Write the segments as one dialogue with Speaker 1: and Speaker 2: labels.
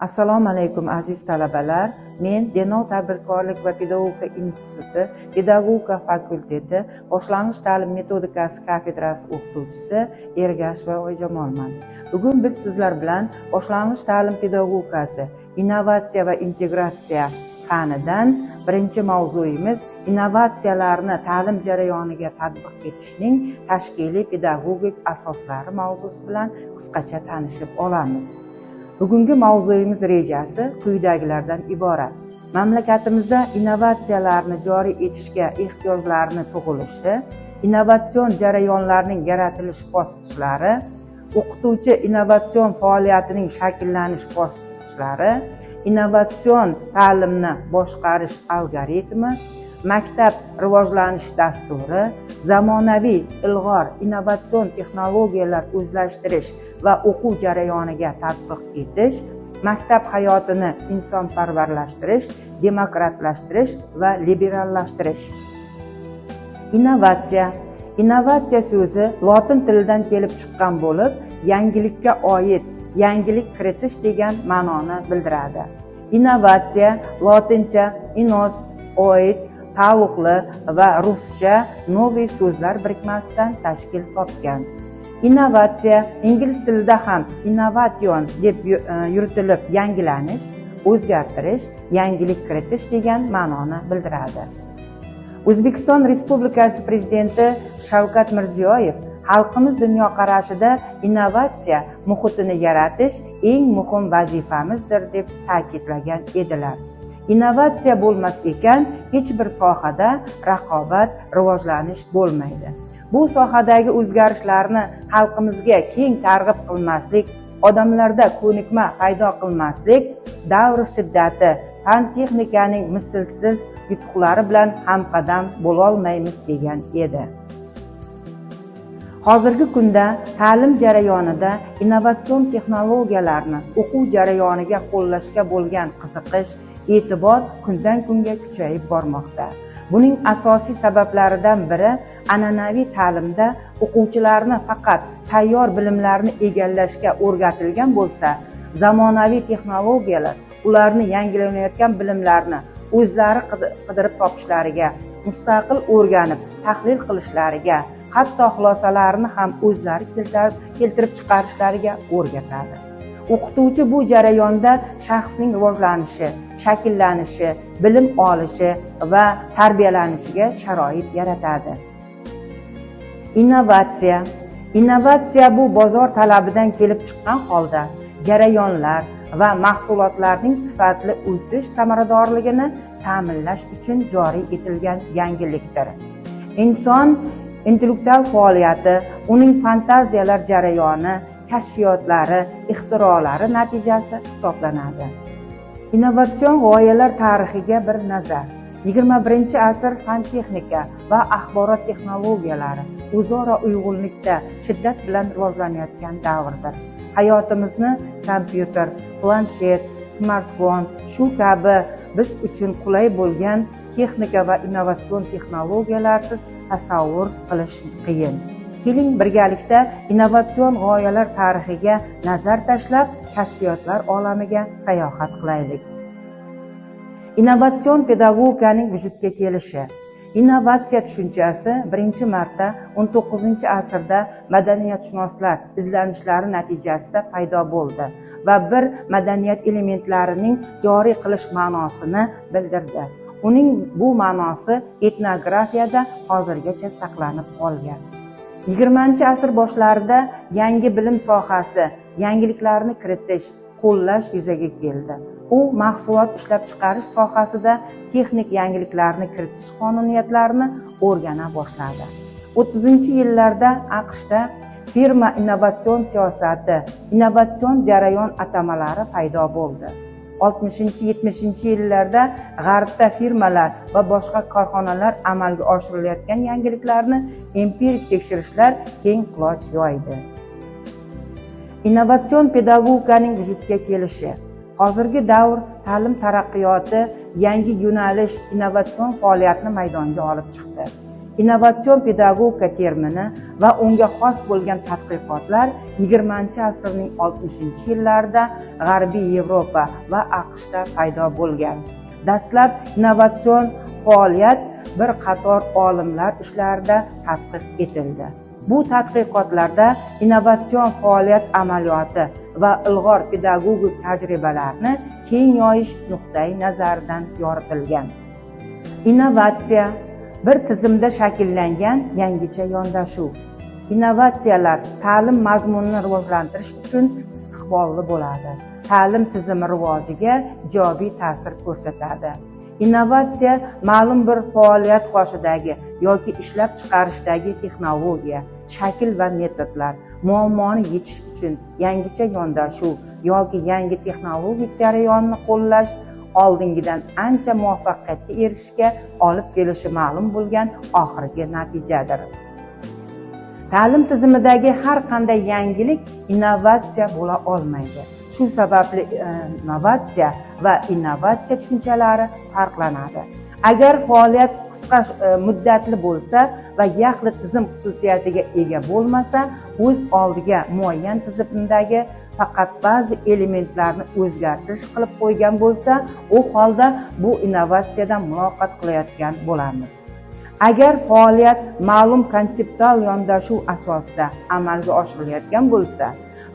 Speaker 1: Assalomu alaykum aziz talabalar. Men Denov tadbirkorlik va pedagogika instituti pedagogika fakulteti boshlang'ich ta'lim metodikasi kafedrasi o'qituvchisi Ergasheva Oyjamolman. Bugun biz sizlar bilan boshlang'ich ta'lim pedagogikasi, innovatsiya va integratsiya fanidan birinchi mavzuyimiz innovatsiyalarni ta'lim jarayoniga tatbiq etishning tashkiliy pedagogik asoslari mavzusi bilan qisqacha tanishib olamiz. Bugungi mavzuyimiz rejasi quyidagilardan iborat. Mamlakatimizda innovatsiyalarni joriy etishga ehtiyojlarni tug'ilishi, innovatsion jarayonlarning yaratilish bosqichlari, o'qituvchi innovatsion faoliyatining shakllanish bosqichlari, innovatsion ta'limni boshqarish algoritmi, maktab rivojlanish dasturi, zamonaviy ilg'or innovatsion texnologiyalar o'zlashtirish va o'quv jarayoniga tatbiq etish, maktab hayotini insonparvarlashtirish, demokratlashtirish va liberallashtirish. Innovatsiya so'zi lotin tilidan kelib chiqqan bo'lib, yangilikka oid, yangilik kiritish degan ma'noni bildiradi. Innovatsiya lotincha innos, oid, taalluqli va ruscha noviy so'zlar birikmasidan tashkil topgan. Innovatsiya ingliz tilida ham innovation deb yuritilib, yangilanish, o'zgartirish, yangilik kiritish degan ma'noni bildiradi. O'zbekiston Respublikasi Prezidenti Shavkat Mirziyoyev xalqimiz dunyoqarashida innovatsiya muhitini yaratish eng muhim vazifamizdir deb ta'kidlagan edilar. Innovatsiya bo'lmas ekan, hech bir sohada raqobat, rivojlanish bo'lmaydi. Bu sohadagi o'zgarishlarni xalqimizga keng targ'ib qilmaslik, odamlarda ko'nikma paydo qilmaslik, davr shiddati, fan texnikaning mislsiz yutuqlari bilan hamqadam bo'lolmaymiz degan edi. Hozirgi kunda ta'lim jarayonida innovatsion texnologiyalarni o'quv jarayoniga qo'llashga bo'lgan qiziqish, e'tibor kundan kunga kuchayib bormoqda. Buning asosiy sabablaridan biri an'anaviy ta'limda o'quvchilarni faqat tayyor bilimlarni egallashga o'rgatilgan bo'lsa, zamonaviy texnologiyalar ularni yangilanayotgan bilimlarni o'zlari qidirib topishlariga, mustaqil o'rganib, tahlil qilishlariga, hatto xulosalarni ham o'zlari keltirib chiqarishlariga o'rgatadi. O'qituvchi bu jarayonda shaxsning rivojlanishi, shakllanishi, bilim olishi va tarbiyalanishiga sharoit yaratadi. Innovatsiya bu bozor talabidan kelib chiqqan holda jarayonlar va mahsulotlarning sifatli o'sish samaradorligini ta'minlash uchun joriy etilgan yangilikdir. Inson intellektual faoliyati, uning fantaziyalar jarayoni, kashfiyotlari, ixtirolari natijasi hisoblanadi. Innovatsion g'oyalar tarixiga bir nazar. 21-asr fan texnika va axborot texnologiyalari o'zaro uyg'unlikda shiddat bilan rivojlanayotgan davrdir. Hayotimizni kompyuter, planshet, smartfon, shu kabi biz uchun qulay bo'lgan texnika va innovatsion texnologiyalarsiz tasavvur qilish qiyin. Keling birgalikda innovatsion g'oyalar tarixiga nazar tashlab, kashfiyotlar olamiga sayohat qilaylik. Innovatsion pedagogikaning vujudga kelishi. Innovatsiya tushunchasi birinchi marta 19-asrda madaniyatshunoslar izlanishlari natijasida paydo bo'ldi va bir madaniyat elementlarining joriy qilish ma'nosini bildirdi. Uning bu ma'nosi etnografiyada hozirgacha saqlanib qolgan. 20-asr boshlarida yangi bilim sohasi, yangiliklarni kiritish, qo'llash yuzaga keldi. U mahsulot ishlab chiqarish sohasida texnik yangiliklarni kiritish qonuniyatlarini o'rgana boshladi. 30-yillarda AQShda firma innovatsion siyosati, innovatsion jarayon atamalari paydo bo'ldi. 60-70-yillarda G'arbda firmalar va boshqa korxonalar amalga oshirilayotgan yangiliklarni empirik tekshirishlar keng quloch yoydi. Innovatsion pedagogikaning vujudga kelishi. Hozirgi davr ta'lim taraqqiyoti yangi yo'nalish, innovatsion faoliyatni maydonga olib chiqdi. Innovatsion pedagogika termini va unga xos bo'lgan tadqiqotlar 20-asrning 60-yillarida G'arbiy Yevropa va AQShda paydo bo'lgan. Dastlab innovatsion faoliyat bir qator olimlar ishlarida tadqiq etildi. Bu tadqiqotlarda innovatsion faoliyat amaliyoti va ilg'or pedagogik tajribalarni keng yoyish nuqtai nazaridan yoritilgan. Innovatsiya bir tizimda shakllangan yangicha yondashuv. Innovatsiyalar ta'lim mazmunini rivojlantirish uchun istiqbolli bo'ladi. Ta'lim tizimi rivojiga ijobiy ta'sir ko'rsatadi. Innovatsiya ma'lum bir faoliyat qoshidagi yoki ishlab chiqarishdagi texnologiya, shakl va metodlar, muammoni yechish uchun yangicha yondashuv yoki yangi texnologik jarayonni qo'llash oldingidan ancha muvaffaqiyatga erishishga olib kelishi ma'lum bo'lgan oxirgi natijadir. Ta'lim tizimidagi har qanday yangilik innovatsiya bo'la olmaydi. Shu sababli innovatsiya va innovatsiya tushunchalari farqlanadi. Agar faoliyat qisqa muddatli bo'lsa va yaxlit tizim xususiyatiga ega bo'lmasa, o'z oldiga muayyan tizimdagi faqat ba'zi elementlarni o'zgartirish qilib qo'ygan bo'lsa, u holda bu innovatsiyadan muloqot qilayotgan bo'lamiz. Agar faoliyat ma'lum konseptual yondashuv asosida amalga oshirilayotgan bo'lsa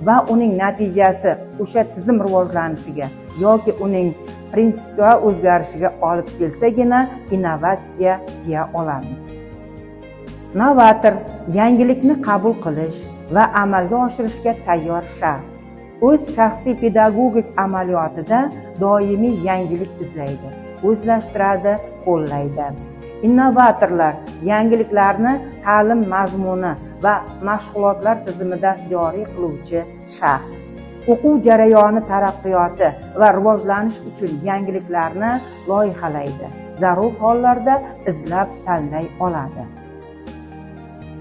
Speaker 1: va uning natijasi o'sha tizim rivojlanishiga yoki uning prinsipga o'zgarishiga olib kelsagina innovatsiya deya olamiz. Novator yangilikni qabul qilish va amalga oshirishga tayyor shaxs. O'z shaxsiy pedagogik amaliyotida doimiy yangilik izlaydi, o'zlashtiradi, qo'llaydi. Innovatorlar yangiliklarni ta'lim mazmuni va mashg'ulotlar tizimida joriy qiluvchi shaxs. O'quv jarayoni taraqqiyoti va rivojlanish uchun yangiliklarni loyihalaydi. Zarur hollarda izlab tanlay oladi.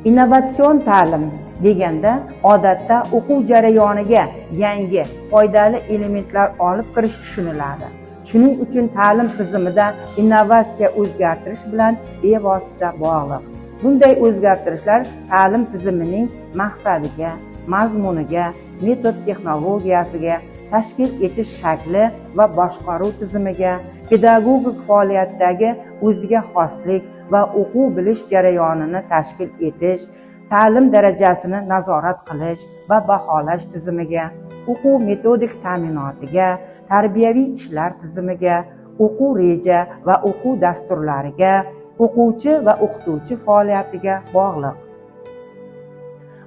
Speaker 1: Innovatsion ta'lim deganda odatda o'quv jarayoniga yangi, foydali elementlar olib kirish tushuniladi. Shuning uchun ta'lim tizimida innovatsiya o'zgartirish bilan bevosita bog'liq. Bunday o'zgartirishlar ta'lim tizimining maqsadiga, mazmuniga, metod texnologiyasiga, tashkil etish shakli va boshqaruv tizimiga, pedagogik faoliyatdagi o'ziga xoslik va o'quv bilish jarayonini tashkil etish, ta'lim darajasini nazorat qilish va baholash tizimiga, o'quv metodik ta'minotiga, tarbiyaviy ishlar tizimiga, o'quv reja va o'quv dasturlariga, o'quvchi va o'qituvchi faoliyatiga bog'liq.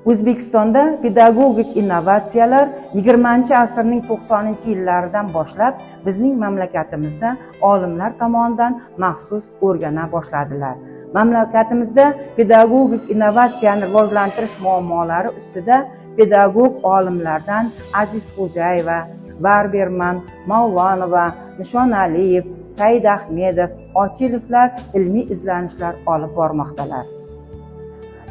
Speaker 1: O'zbekistonda pedagogik innovatsiyalar 20-asrning 90-yillaridan boshlab bizning mamlakatimizda olimlar tomonidan maxsus o'rgana boshladilar. Mamlakatimizda pedagogik innovatsiyani rivojlantirish muammolari ustida pedagog olimlardan Aziz Xo'jayeva, Barberman, Mavlonova, Nishonaliyev, Said Ahmedov, Ochilovlar ilmiy izlanishlar olib bormoqdalar.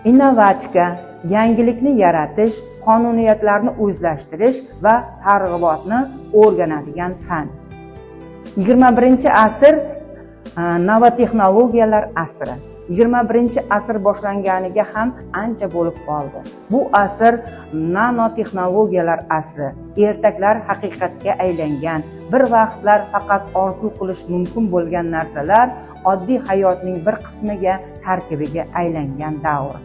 Speaker 1: Innovatika yangilikni yaratish, qonuniyatlarni o'zlashtirish va targ'ibotni o'rganadigan fan. 21-asr novotexnologiyalar asri. 21-asr boshlanganiga ham ancha bo'lib qoldi. Bu asr nanotexnologiyalar asri. Ertaklar haqiqatga aylangan, bir vaqtlar faqat orzu qilish mumkin bo'lgan narsalar oddiy hayotning bir qismiga, tarkibiga aylangan davr.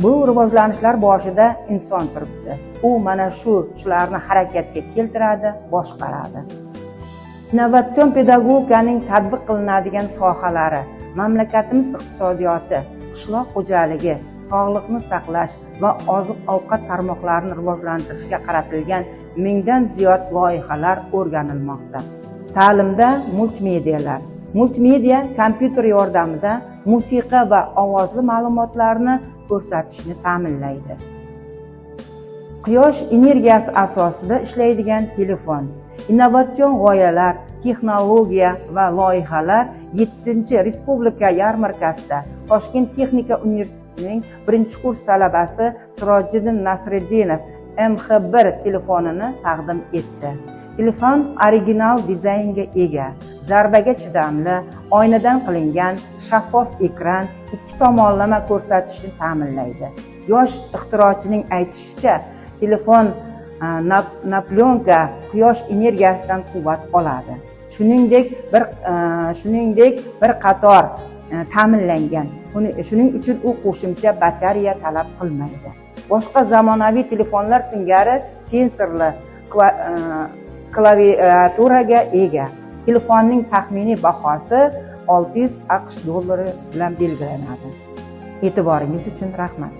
Speaker 1: Bu rivojlanishlar boshida inson turibdi. U mana shularni harakatga keltiradi, boshqaradi. Innovatsion pedagogikaning tatbiq qilinadigan sohalari: mamlakatimiz iqtisodiyoti, qishloq xo'jaligi, sog'liqni saqlash va oziq-ovqat tarmoqlarini rivojlantirishga qaratilgan mingdan ziyod loyihalar o'rganilmoqda. Ta'limda multimedialar. Multimedia kompyuter yordamida musiqa va ovozli ma'lumotlarni ko'rsatishni ta'minlaydi. Quyosh energiyasi asosida ishlaydigan telefon. Innovatsion g'oyalar, texnologiya va loyihalar 7-Respublika yarmarkasida Toshkent texnika universitetining 1-kurs talabasi Sirojiddin Nasriddinov MH1 telefonini taqdim etdi. Telefon original dizaynga ega, zarbaga chidamli, oynadan qilingan shaffof ekran ikki tomonlama ko'rsatishni ta'minlaydi. Yosh ixtirochining aytishicha, telefon naplyonka quyosh energiyasidan quvvat oladi. Shuningdek bir qator ta'minlangan. Shuning uchun u qo'shimcha batareya talab qilmaydi. Boshqa zamonaviy telefonlar singari sensorli klaviaturaga ega. Telefonning taxminiy bahosi 600 AQSh dollari bilan belgilanadi. E'tiboringiz uchun rahmat.